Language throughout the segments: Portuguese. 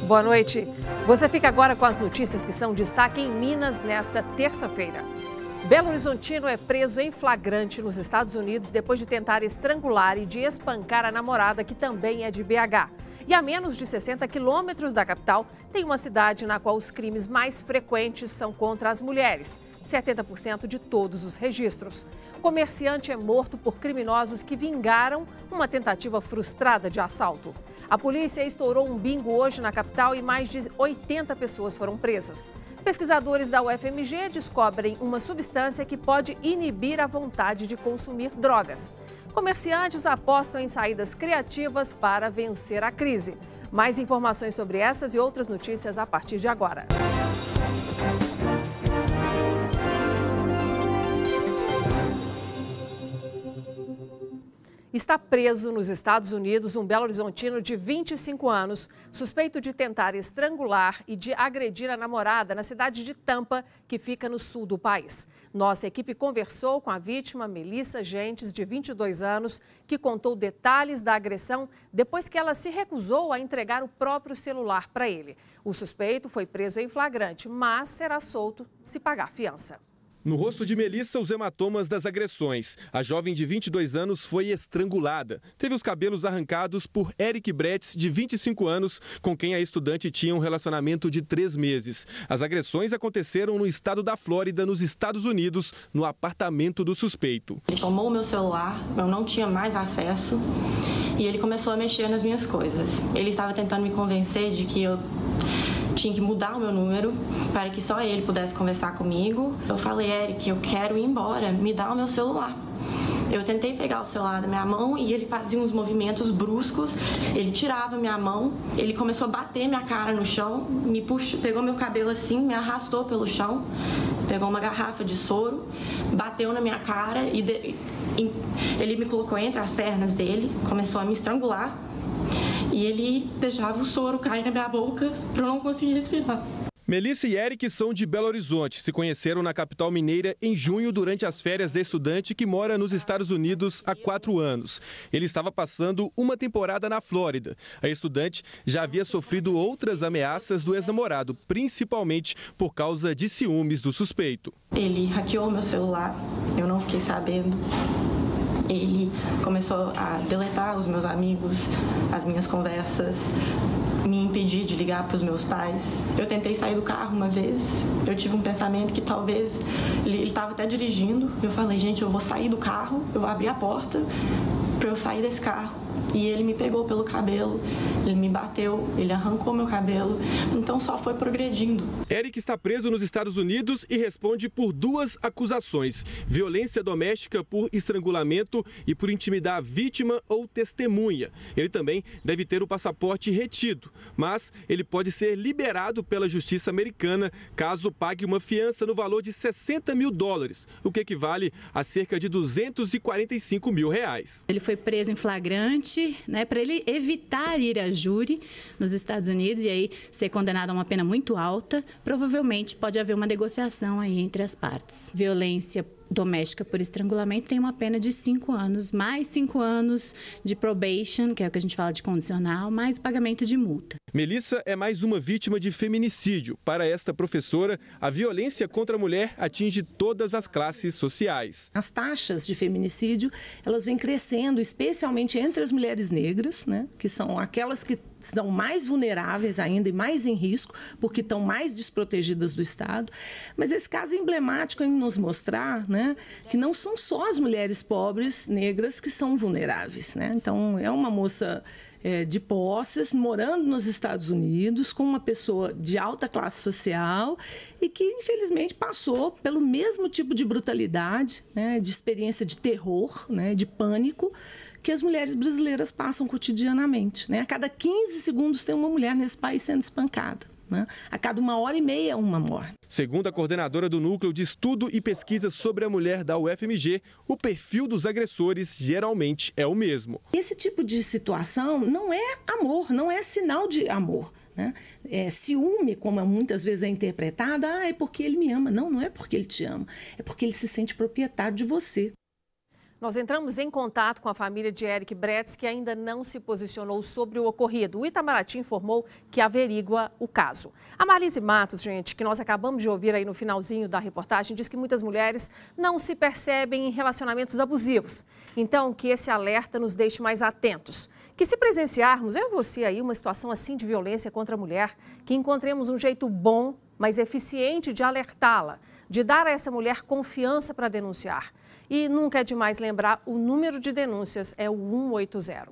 Boa noite. Você fica agora com as notícias que são destaque em Minas nesta terça-feira. Belo Horizontino é preso em flagrante nos Estados Unidos depois de tentar estrangular e de espancar a namorada, que também é de BH. E a menos de 60 quilômetros da capital, tem uma cidade na qual os crimes mais frequentes são contra as mulheres, 70% de todos os registros. O comerciante é morto por criminosos que vingaram uma tentativa frustrada de assalto. A polícia estourou um bingo hoje na capital e mais de 80 pessoas foram presas. Pesquisadores da UFMG descobrem uma substância que pode inibir a vontade de consumir drogas. Comerciantes apostam em saídas criativas para vencer a crise. Mais informações sobre essas e outras notícias a partir de agora. Está preso nos Estados Unidos um Belo Horizontino de 25 anos, suspeito de tentar estrangular e de agredir a namorada na cidade de Tampa, que fica no sul do país. Nossa equipe conversou com a vítima, Melissa Gentes, de 22 anos, que contou detalhes da agressão depois que ela se recusou a entregar o próprio celular para ele. O suspeito foi preso em flagrante, mas será solto se pagar fiança. No rosto de Melissa, os hematomas das agressões. A jovem de 22 anos foi estrangulada. Teve os cabelos arrancados por Eric Bretz, de 25 anos, com quem a estudante tinha um relacionamento de 3 meses. As agressões aconteceram no estado da Flórida, nos Estados Unidos, no apartamento do suspeito. Ele tomou o meu celular, eu não tinha mais acesso e ele começou a mexer nas minhas coisas. Ele estava tentando me convencer de que eu tinha que mudar o meu número para que só ele pudesse conversar comigo. Eu falei, Eric, eu quero ir embora, me dá o meu celular. Eu tentei pegar o celular da minha mão e ele fazia uns movimentos bruscos, ele tirava minha mão, ele começou a bater minha cara no chão, me puxou, pegou meu cabelo assim, me arrastou pelo chão, pegou uma garrafa de soro, bateu na minha cara e ele me colocou entre as pernas dele, começou a me estrangular. E ele deixava o soro cair na minha boca para eu não conseguir respirar. Melissa e Eric são de Belo Horizonte. Se conheceram na capital mineira em junho durante as férias da estudante que mora nos Estados Unidos há 4 anos. Ele estava passando uma temporada na Flórida. A estudante já havia sofrido outras ameaças do ex-namorado, principalmente por causa de ciúmes do suspeito. Ele hackeou meu celular, eu não fiquei sabendo. Ele começou a deletar os meus amigos, as minhas conversas, me impedir de ligar para os meus pais. Eu tentei sair do carro uma vez, eu tive um pensamento que talvez ele estava até dirigindo. Eu falei, gente, eu vou sair do carro, eu vou abrir a porta para eu sair desse carro. E ele me pegou pelo cabelo, ele me bateu, ele arrancou meu cabelo, então só foi progredindo. Eric está preso nos Estados Unidos e responde por 2 acusações: violência doméstica por estrangulamento e por intimidar a vítima ou testemunha. Ele também deve ter o passaporte retido, mas ele pode ser liberado pela justiça americana caso pague uma fiança no valor de $60 mil, o que equivale a cerca de R$245 mil. Ele foi preso em flagrante, para ele evitar ir a júri nos Estados Unidos e aí ser condenado a uma pena muito alta. Provavelmente pode haver uma negociação aí entre as partes. Violência doméstica por estrangulamento tem uma pena de 5 anos, mais 5 anos de probation, que é o que a gente fala de condicional, mais o pagamento de multa. Melissa é mais uma vítima de feminicídio. Para esta professora, a violência contra a mulher atinge todas as classes sociais. As taxas de feminicídio, elas vêm crescendo, especialmente entre as mulheres negras, que são aquelas que estão mais vulneráveis ainda e mais em risco, porque estão mais desprotegidas do Estado. Mas esse caso é emblemático em nos mostrar, que não são só as mulheres pobres, negras, que são vulneráveis. Então, é uma moça de posses, morando nos Estados Unidos, com uma pessoa de alta classe social e que, infelizmente, passou pelo mesmo tipo de brutalidade, de experiência de terror, de pânico, que as mulheres brasileiras passam cotidianamente. A cada 15 segundos tem uma mulher nesse país sendo espancada. A cada 1h30, uma morre. Segundo a coordenadora do Núcleo de Estudo e Pesquisa sobre a Mulher da UFMG, o perfil dos agressores geralmente é o mesmo. Esse tipo de situação não é amor, não é sinal de amor. Ciúme, como muitas vezes é interpretada, é porque ele me ama. Não, não é porque ele te ama, é porque ele se sente proprietário de você. Nós entramos em contato com a família de Eric Bretz, que ainda não se posicionou sobre o ocorrido. O Itamaraty informou que averigua o caso. A Marlise Matos, gente, que nós acabamos de ouvir aí no finalzinho da reportagem, diz que muitas mulheres não se percebem em relacionamentos abusivos. Então, que esse alerta nos deixe mais atentos. Que se presenciarmos, eu e você aí, uma situação assim de violência contra a mulher, que encontremos um jeito bom, mas eficiente de alertá-la, de dar a essa mulher confiança para denunciar. E nunca é demais lembrar, o número de denúncias é o 180.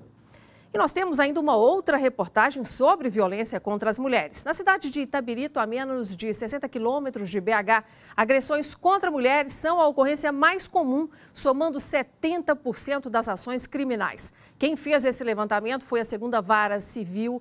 E nós temos ainda uma outra reportagem sobre violência contra as mulheres. Na cidade de Itabirito, a menos de 60 quilômetros de BH, agressões contra mulheres são a ocorrência mais comum, somando 70% das ações criminais. Quem fez esse levantamento foi a 2ª Vara Civil,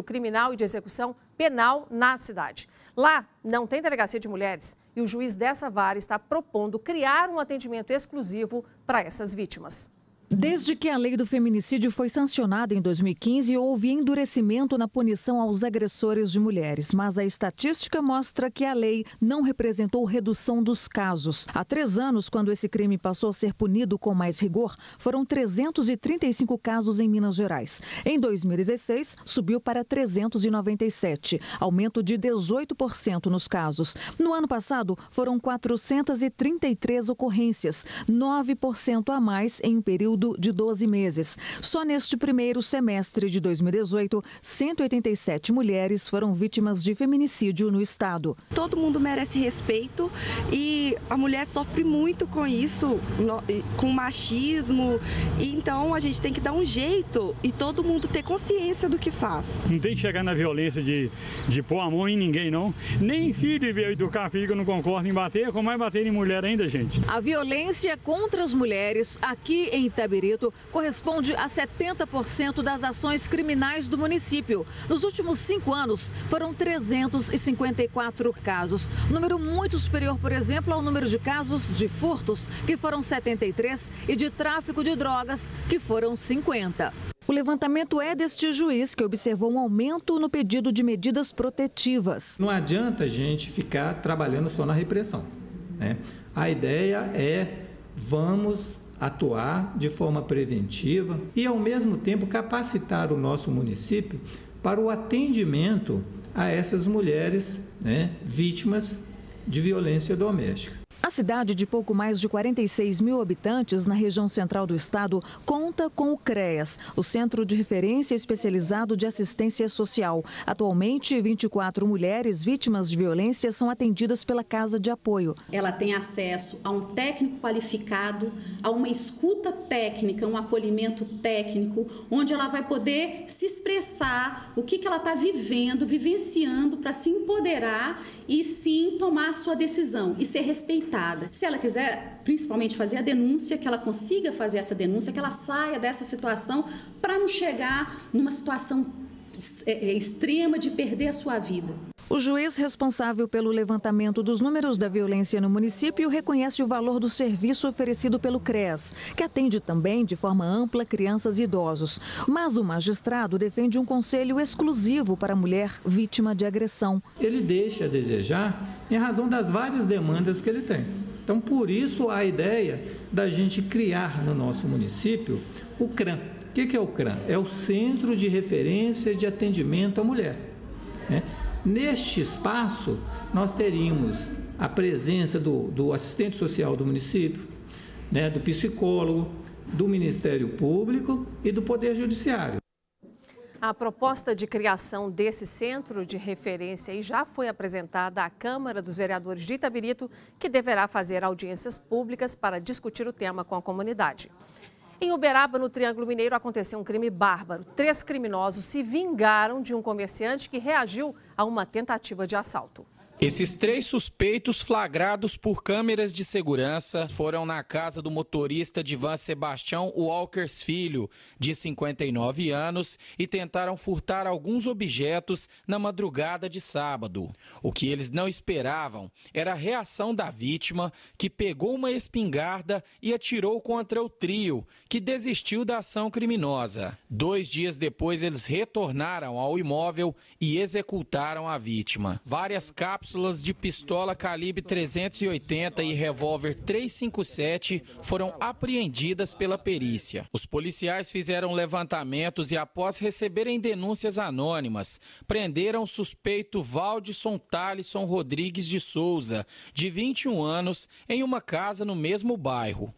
Criminal e de Execução Penal na cidade. Lá não tem delegacia de mulheres e o juiz dessa vara está propondo criar um atendimento exclusivo para essas vítimas. Desde que a lei do feminicídio foi sancionada em 2015, houve endurecimento na punição aos agressores de mulheres. Mas a estatística mostra que a lei não representou redução dos casos. Há 3 anos, quando esse crime passou a ser punido com mais rigor, foram 335 casos em Minas Gerais. Em 2016, subiu para 397, aumento de 18% nos casos. No ano passado, foram 433 ocorrências, 9% a mais em um período de 12 meses. Só neste primeiro semestre de 2018, 187 mulheres foram vítimas de feminicídio no estado. Todo mundo merece respeito e a mulher sofre muito com isso, com machismo. E então a gente tem que dar um jeito e todo mundo ter consciência do que faz. Não tem que chegar na violência de pôr a mão em ninguém, não. Nem filho veio educar filho que não concorda em bater, como mais bater em mulher ainda, gente. A violência contra as mulheres aqui em Itabirito corresponde a 70% das ações criminais do município. Nos últimos 5 anos, foram 354 casos. Número muito superior, por exemplo, ao número de casos de furtos, que foram 73, e de tráfico de drogas, que foram 50. O levantamento é deste juiz, que observou um aumento no pedido de medidas protetivas. Não adianta a gente ficar trabalhando só na repressão, né? A ideia é vamos atuar de forma preventiva e, ao mesmo tempo, capacitar o nosso município para o atendimento a essas mulheres, né, vítimas de violência doméstica. A cidade de pouco mais de 46 mil habitantes na região central do estado conta com o CREAS, o Centro de Referência Especializado de Assistência Social. Atualmente, 24 mulheres vítimas de violência são atendidas pela Casa de Apoio. Ela tem acesso a um técnico qualificado, a uma escuta técnica, um acolhimento técnico, onde ela vai poder se expressar o que ela está vivendo, vivenciando, para se empoderar e sim tomar a sua decisão e ser respeitada. Se ela quiser, principalmente, fazer a denúncia, que ela consiga fazer essa denúncia, que ela saia dessa situação para não chegar numa situação extrema de perder a sua vida. O juiz responsável pelo levantamento dos números da violência no município reconhece o valor do serviço oferecido pelo CREAS, que atende também de forma ampla crianças e idosos. Mas o magistrado defende um conselho exclusivo para a mulher vítima de agressão. Ele deixa a desejar em razão das várias demandas que ele tem. Então, por isso, a ideia da gente criar no nosso município o CRAM. O que é o CRAM? É o Centro de Referência de Atendimento à Mulher, né? Neste espaço, nós teríamos a presença do assistente social do município, né, do psicólogo, do Ministério Público e do Poder Judiciário. A proposta de criação desse centro de referência já foi apresentada à Câmara dos Vereadores de Itabirito, que deverá fazer audiências públicas para discutir o tema com a comunidade. Em Uberaba, no Triângulo Mineiro, aconteceu um crime bárbaro. 3 criminosos se vingaram de um comerciante que reagiu a uma tentativa de assalto. Esses 3 suspeitos flagrados por câmeras de segurança foram na casa do motorista de van Sebastião Walkers Filho, de 59 anos, e tentaram furtar alguns objetos na madrugada de sábado. O que eles não esperavam era a reação da vítima, que pegou uma espingarda e atirou contra o trio, que desistiu da ação criminosa. 2 dias depois, eles retornaram ao imóvel e executaram a vítima. Várias cápsulas cápsulas de pistola calibre 380 e revólver 357 foram apreendidas pela perícia. Os policiais fizeram levantamentos e, após receberem denúncias anônimas, prenderam o suspeito Valdisson Thalisson Rodrigues de Souza, de 21 anos, em uma casa no mesmo bairro.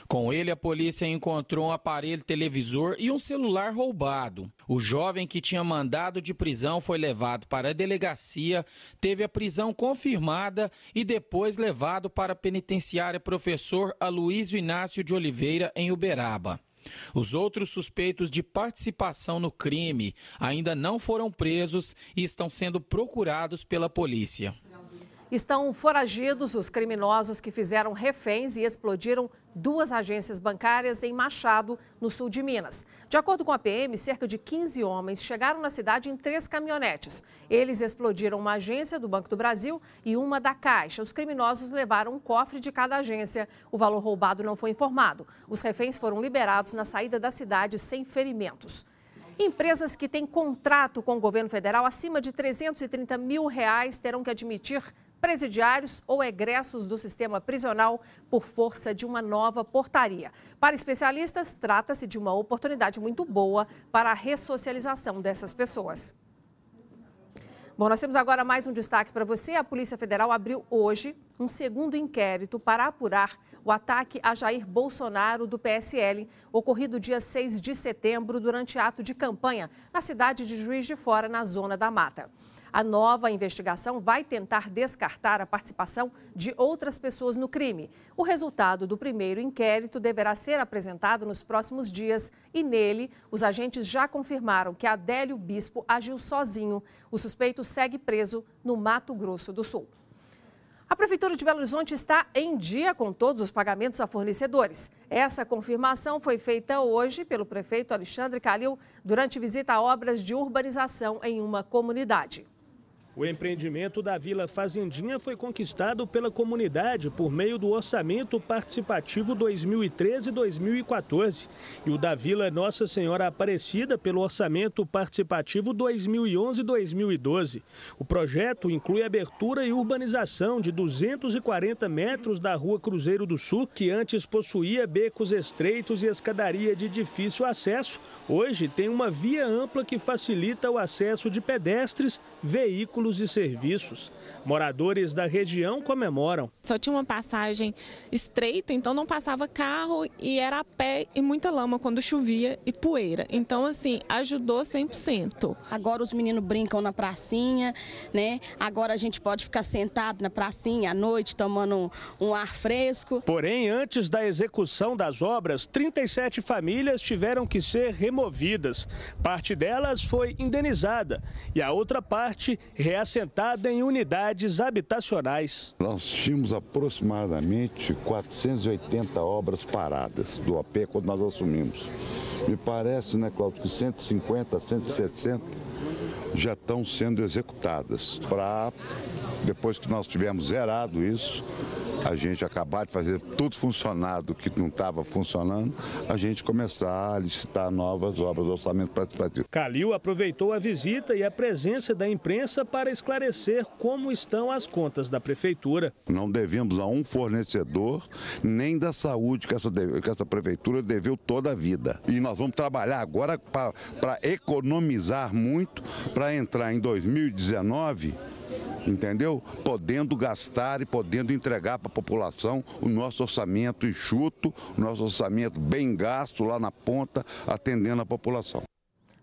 Com ele, a polícia encontrou um aparelho televisor e um celular roubado. O jovem, que tinha mandado de prisão, foi levado para a delegacia, teve a prisão confirmada e depois levado para a penitenciária Professor Aloysio Inácio de Oliveira, em Uberaba. Os outros suspeitos de participação no crime ainda não foram presos e estão sendo procurados pela polícia. Estão foragidos os criminosos que fizeram reféns e explodiram 2 agências bancárias em Machado, no sul de Minas. De acordo com a PM, cerca de 15 homens chegaram na cidade em 3 caminhonetes. Eles explodiram uma agência do Banco do Brasil e uma da Caixa. Os criminosos levaram um cofre de cada agência. O valor roubado não foi informado. Os reféns foram liberados na saída da cidade sem ferimentos. Empresas que têm contrato com o governo federal acima de R$330 mil terão que admitir presidiários ou egressos do sistema prisional por força de uma nova portaria. Para especialistas, trata-se de uma oportunidade muito boa para a ressocialização dessas pessoas. Bom, nós temos agora mais um destaque para você. A Polícia Federal abriu hoje um segundo inquérito para apurar o ataque a Jair Bolsonaro do PSL, ocorrido dia 6 de setembro durante ato de campanha na cidade de Juiz de Fora, na Zona da Mata. A nova investigação vai tentar descartar a participação de outras pessoas no crime. O resultado do primeiro inquérito deverá ser apresentado nos próximos dias e nele os agentes já confirmaram que Adélio Bispo agiu sozinho. O suspeito segue preso no Mato Grosso do Sul. A Prefeitura de Belo Horizonte está em dia com todos os pagamentos a fornecedores. Essa confirmação foi feita hoje pelo prefeito Alexandre Calil durante visita a obras de urbanização em uma comunidade. O empreendimento da Vila Fazendinha foi conquistado pela comunidade por meio do Orçamento Participativo 2013-2014 e o da Vila Nossa Senhora Aparecida pelo Orçamento Participativo 2011-2012. O projeto inclui abertura e urbanização de 240 metros da Rua Cruzeiro do Sul, que antes possuía becos estreitos e escadaria de difícil acesso. Hoje tem uma via ampla que facilita o acesso de pedestres, veículos e serviços. Moradores da região comemoram. Só tinha uma passagem estreita, então não passava carro e era a pé e muita lama quando chovia e poeira. Então, assim, ajudou 100%. Agora os meninos brincam na pracinha, né? Agora a gente pode ficar sentado na pracinha à noite, tomando um ar fresco. Porém, antes da execução das obras, 37 famílias tiveram que ser removidas. Parte delas foi indenizada e a outra parte reassentada em unidades habitacionais. Nós tínhamos aproximadamente 480 obras paradas do AP quando nós assumimos. Me parece, né, Cláudio, que 150, 160 já estão sendo executadas. Para, depois que nós tivermos zerado isso, a gente acabar de fazer tudo funcionado que não estava funcionando, a gente começar a licitar novas obras do orçamento participativo. Calil aproveitou a visita e a presença da imprensa para esclarecer como estão as contas da prefeitura. Não devemos a um fornecedor, nem da saúde que essa prefeitura deveu toda a vida. E nós vamos trabalhar agora para economizar muito, para entrar em 2019... entendeu? Podendo gastar e podendo entregar para a população o nosso orçamento enxuto, o nosso orçamento bem gasto lá na ponta, atendendo a população.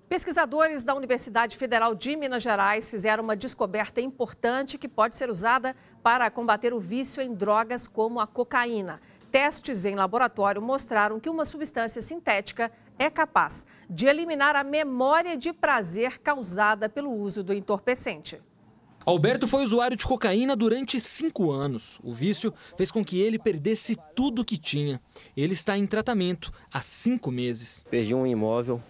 Pesquisadores da Universidade Federal de Minas Gerais fizeram uma descoberta importante que pode ser usada para combater o vício em drogas como a cocaína. Testes em laboratório mostraram que uma substância sintética é capaz de eliminar a memória de prazer causada pelo uso do entorpecente. Alberto foi usuário de cocaína durante 5 anos. O vício fez com que ele perdesse tudo o que tinha. Ele está em tratamento há 5 meses. Perdi um imóvel,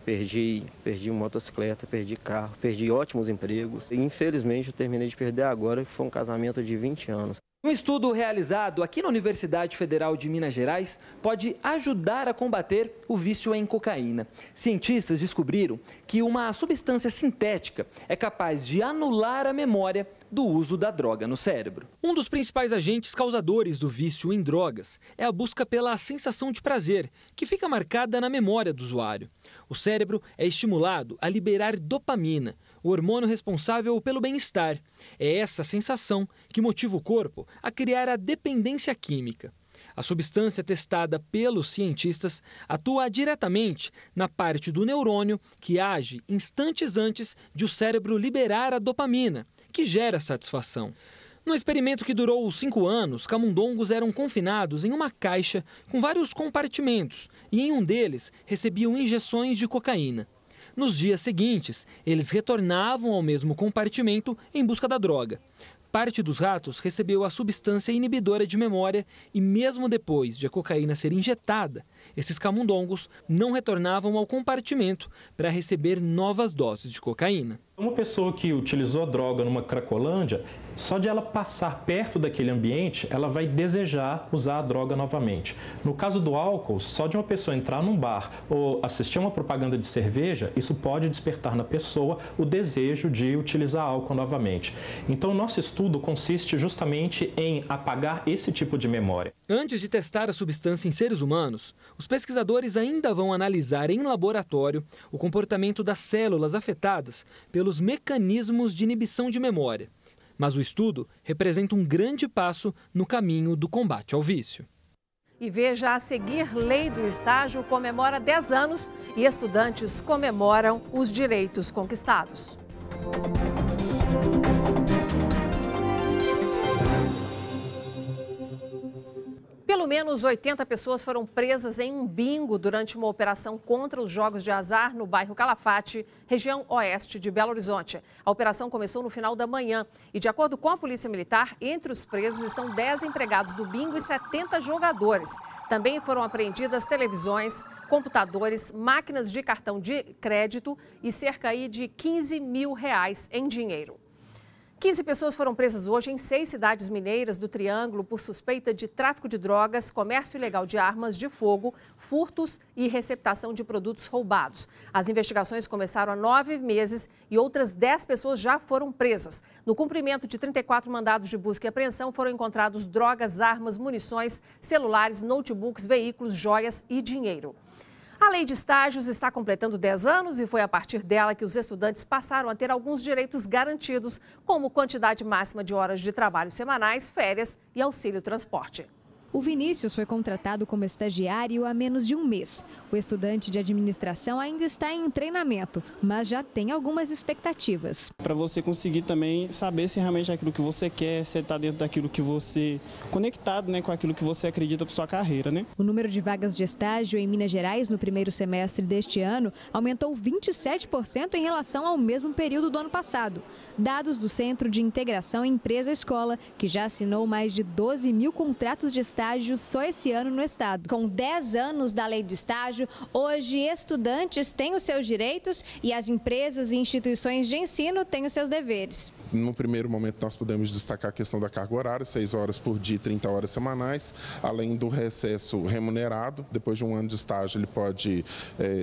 perdi uma motocicleta, perdi carro, perdi ótimos empregos. E, infelizmente, eu terminei de perder agora, que foi um casamento de 20 anos. Um estudo realizado aqui na Universidade Federal de Minas Gerais pode ajudar a combater o vício em cocaína. Cientistas descobriram que uma substância sintética é capaz de anular a memória do uso da droga no cérebro. Um dos principais agentes causadores do vício em drogas é a busca pela sensação de prazer, que fica marcada na memória do usuário. O cérebro é estimulado a liberar dopamina, o hormônio responsável pelo bem-estar. É essa sensação que motiva o corpo a criar a dependência química. A substância testada pelos cientistas atua diretamente na parte do neurônio que age instantes antes de o cérebro liberar a dopamina, que gera satisfação. No experimento que durou 5 anos, camundongos eram confinados em uma caixa com vários compartimentos e em um deles recebiam injeções de cocaína. Nos dias seguintes, eles retornavam ao mesmo compartimento em busca da droga. Parte dos ratos recebeu a substância inibidora de memória e mesmo depois de a cocaína ser injetada, esses camundongos não retornavam ao compartimento para receber novas doses de cocaína. Uma pessoa que utilizou a droga numa cracolândia, só de ela passar perto daquele ambiente, ela vai desejar usar a droga novamente. No caso do álcool, só de uma pessoa entrar num bar ou assistir uma propaganda de cerveja, isso pode despertar na pessoa o desejo de utilizar álcool novamente. Então, o nosso estudo consiste justamente em apagar esse tipo de memória. Antes de testar a substância em seres humanos, os pesquisadores ainda vão analisar em laboratório o comportamento das células afetadas pelos mecanismos de inibição de memória. Mas o estudo representa um grande passo no caminho do combate ao vício. E veja a seguir, Lei do Estágio comemora 10 anos e estudantes comemoram os direitos conquistados. Pelo menos 80 pessoas foram presas em um bingo durante uma operação contra os jogos de azar no bairro Calafate, região oeste de Belo Horizonte. A operação começou no final da manhã e, de acordo com a Polícia Militar, entre os presos estão 10 empregados do bingo e 70 jogadores. Também foram apreendidas televisões, computadores, máquinas de cartão de crédito e cerca de R$15 mil em dinheiro. 15 pessoas foram presas hoje em 6 cidades mineiras do Triângulo por suspeita de tráfico de drogas, comércio ilegal de armas de fogo, furtos e receptação de produtos roubados. As investigações começaram há 9 meses e outras 10 pessoas já foram presas. No cumprimento de 34 mandados de busca e apreensão, foram encontrados drogas, armas, munições, celulares, notebooks, veículos, joias e dinheiro. A Lei de Estágios está completando 10 anos e foi a partir dela que os estudantes passaram a ter alguns direitos garantidos, como quantidade máxima de horas de trabalho semanais, férias e auxílio transporte. O Vinícius foi contratado como estagiário há menos de um mês. O estudante de administração ainda está em treinamento, mas já tem algumas expectativas. Para você conseguir também saber se realmente é aquilo que você quer, se está dentro daquilo que você... conectado, com aquilo que você acredita para sua carreira, O número de vagas de estágio em Minas Gerais no primeiro semestre deste ano aumentou 27% em relação ao mesmo período do ano passado. Dados do Centro de Integração Empresa-Escola, que já assinou mais de 12 mil contratos de estágio só esse ano no estado. Com 10 anos da Lei do Estágio, hoje estudantes têm os seus direitos e as empresas e instituições de ensino têm os seus deveres. No primeiro momento, nós podemos destacar a questão da carga horária, 6 horas por dia, 30 horas semanais, além do recesso remunerado. Depois de um ano de estágio, ele pode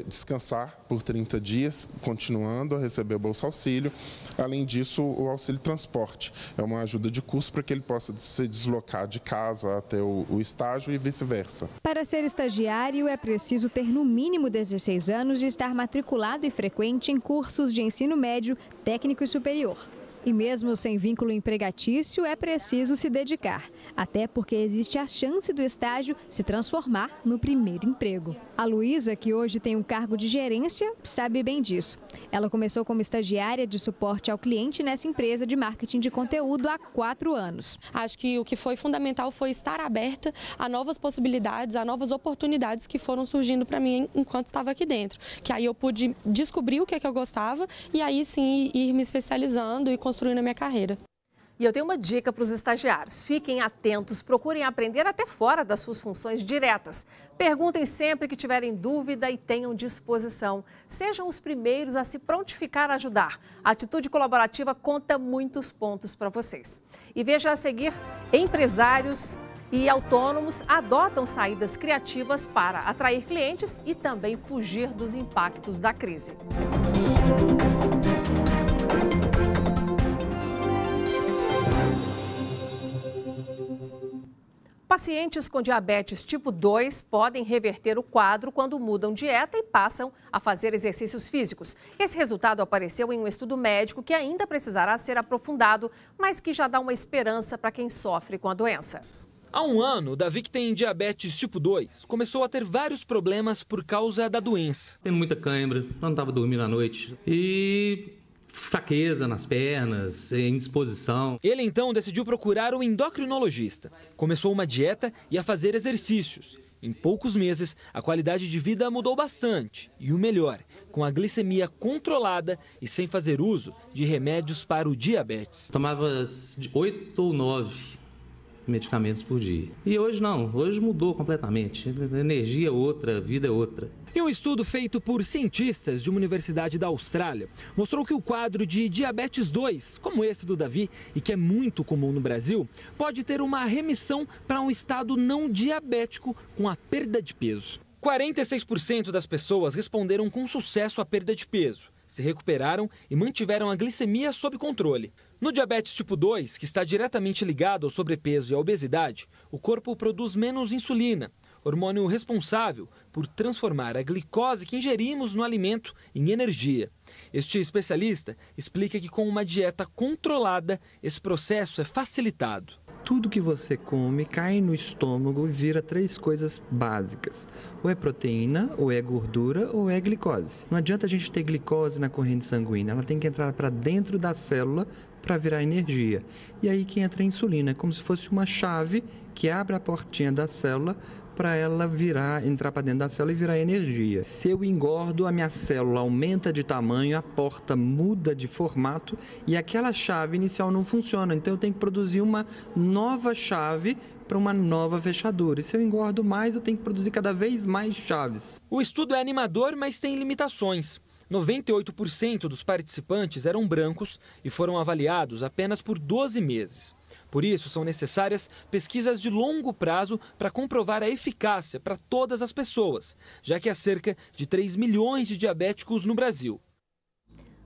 descansar por 30 dias, continuando a receber o Bolsa Auxílio. Além disso, o auxílio transporte é uma ajuda de custo para que ele possa se deslocar de casa até o estágio e vice-versa. Para ser estagiário, é preciso ter no mínimo 16 anos e estar matriculado e frequente em cursos de ensino médio, técnico e superior. E mesmo sem vínculo empregatício, é preciso se dedicar, até porque existe a chance do estágio se transformar no primeiro emprego. A Luísa, que hoje tem um cargo de gerência, sabe bem disso. Ela começou como estagiária de suporte ao cliente nessa empresa de marketing de conteúdo há 4 anos. Acho que o que foi fundamental foi estar aberta a novas possibilidades, a novas oportunidades que foram surgindo para mim enquanto estava aqui dentro. Que aí eu pude descobrir o que é que eu gostava e aí sim ir me especializando e construindo a minha carreira. E eu tenho uma dica para os estagiários. Fiquem atentos, procurem aprender até fora das suas funções diretas. Perguntem sempre que tiverem dúvida e tenham disposição. Sejam os primeiros a se prontificar a ajudar. A atitude colaborativa conta muitos pontos para vocês. E veja a seguir, empresários e autônomos adotam saídas criativas para atrair clientes e também fugir dos impactos da crise. Pacientes com diabetes tipo 2 podem reverter o quadro quando mudam dieta e passam a fazer exercícios físicos. Esse resultado apareceu em um estudo médico que ainda precisará ser aprofundado, mas que já dá uma esperança para quem sofre com a doença. Há um ano, Davi, que tem diabetes tipo 2, começou a ter vários problemas por causa da doença. Tendo muita cãibra, não estava dormindo à noite e fraqueza nas pernas, indisposição. Ele então decidiu procurar um endocrinologista. Começou uma dieta e a fazer exercícios. Em poucos meses, a qualidade de vida mudou bastante. E o melhor, com a glicemia controlada e sem fazer uso de remédios para o diabetes. Tomava 8 ou 9 medicamentos por dia. E hoje não, hoje mudou completamente. Energia é outra, vida é outra. E um estudo feito por cientistas de uma universidade da Austrália mostrou que o quadro de diabetes 2, como esse do Davi, e que é muito comum no Brasil, pode ter uma remissão para um estado não diabético com a perda de peso. 46% das pessoas responderam com sucesso à perda de peso, se recuperaram e mantiveram a glicemia sob controle. No diabetes tipo 2, que está diretamente ligado ao sobrepeso e à obesidade, o corpo produz menos insulina, hormônio responsável por transformar a glicose que ingerimos no alimento em energia. Este especialista explica que com uma dieta controlada, esse processo é facilitado. Tudo que você come cai no estômago e vira 3 coisas básicas. Ou é proteína, ou é gordura, ou é glicose. Não adianta a gente ter glicose na corrente sanguínea, ela tem que entrar para dentro da célula para virar energia. E aí que entra a insulina, é como se fosse uma chave que abre a portinha da célula para ela entrar para dentro da célula e virar energia. Se eu engordo, a minha célula aumenta de tamanho, a porta muda de formato e aquela chave inicial não funciona. Então eu tenho que produzir uma nova chave para uma nova fechadura. E se eu engordo mais, eu tenho que produzir cada vez mais chaves. O estudo é animador, mas tem limitações. 98% dos participantes eram brancos e foram avaliados apenas por 12 meses. Por isso, são necessárias pesquisas de longo prazo para comprovar a eficácia para todas as pessoas, já que há cerca de 3 milhões de diabéticos no Brasil.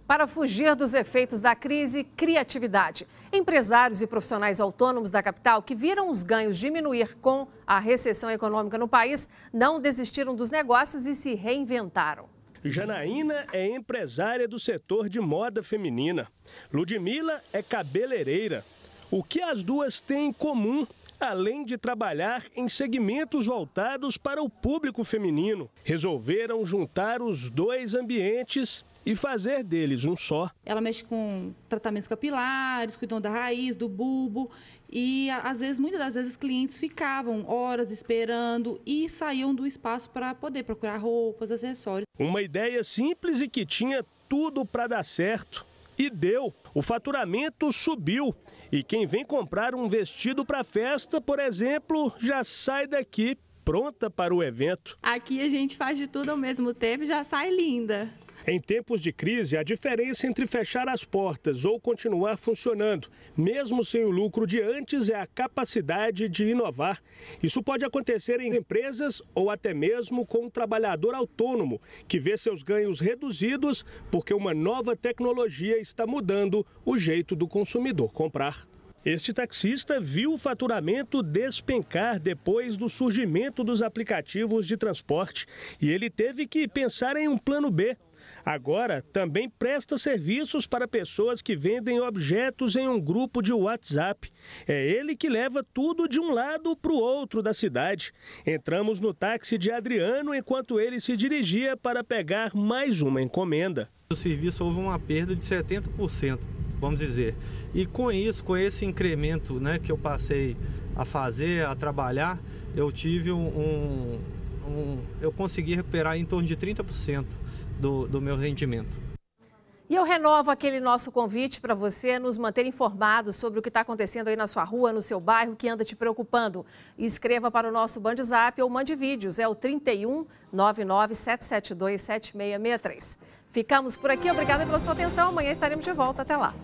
Para fugir dos efeitos da crise, criatividade. Empresários e profissionais autônomos da capital que viram os ganhos diminuir com a recessão econômica no país não desistiram dos negócios e se reinventaram. Janaína é empresária do setor de moda feminina. Ludmila é cabeleireira. O que as duas têm em comum, além de trabalhar em segmentos voltados para o público feminino? Resolveram juntar os dois ambientes e fazer deles um só. Ela mexe com tratamentos capilares, cuidando da raiz, do bulbo e muitas das vezes clientes ficavam horas esperando e saíam do espaço para poder procurar roupas, acessórios. Uma ideia simples e que tinha tudo para dar certo. E deu. O faturamento subiu. E quem vem comprar um vestido para festa, por exemplo, já sai daqui pronta para o evento. Aqui a gente faz de tudo ao mesmo tempo e já sai linda. Em tempos de crise, a diferença entre fechar as portas ou continuar funcionando, mesmo sem o lucro de antes, é a capacidade de inovar. Isso pode acontecer em empresas ou até mesmo com um trabalhador autônomo, que vê seus ganhos reduzidos porque uma nova tecnologia está mudando o jeito do consumidor comprar. Este taxista viu o faturamento despencar depois do surgimento dos aplicativos de transporte e ele teve que pensar em um plano B. Agora, também presta serviços para pessoas que vendem objetos em um grupo de WhatsApp. É ele que leva tudo de um lado para o outro da cidade. Entramos no táxi de Adriano enquanto ele se dirigia para pegar mais uma encomenda. O serviço houve uma perda de 70%, vamos dizer. E com isso, com esse incremento, né, que eu passei a fazer, a trabalhar, eu tive eu consegui recuperar em torno de 30% do meu rendimento. E eu renovo aquele nosso convite para você nos manter informados sobre o que está acontecendo aí na sua rua, no seu bairro, que anda te preocupando. Escreva para o nosso Bandzap ou mande vídeos, é o 31 99 772 7663. Ficamos por aqui, obrigada pela sua atenção, amanhã estaremos de volta, até lá.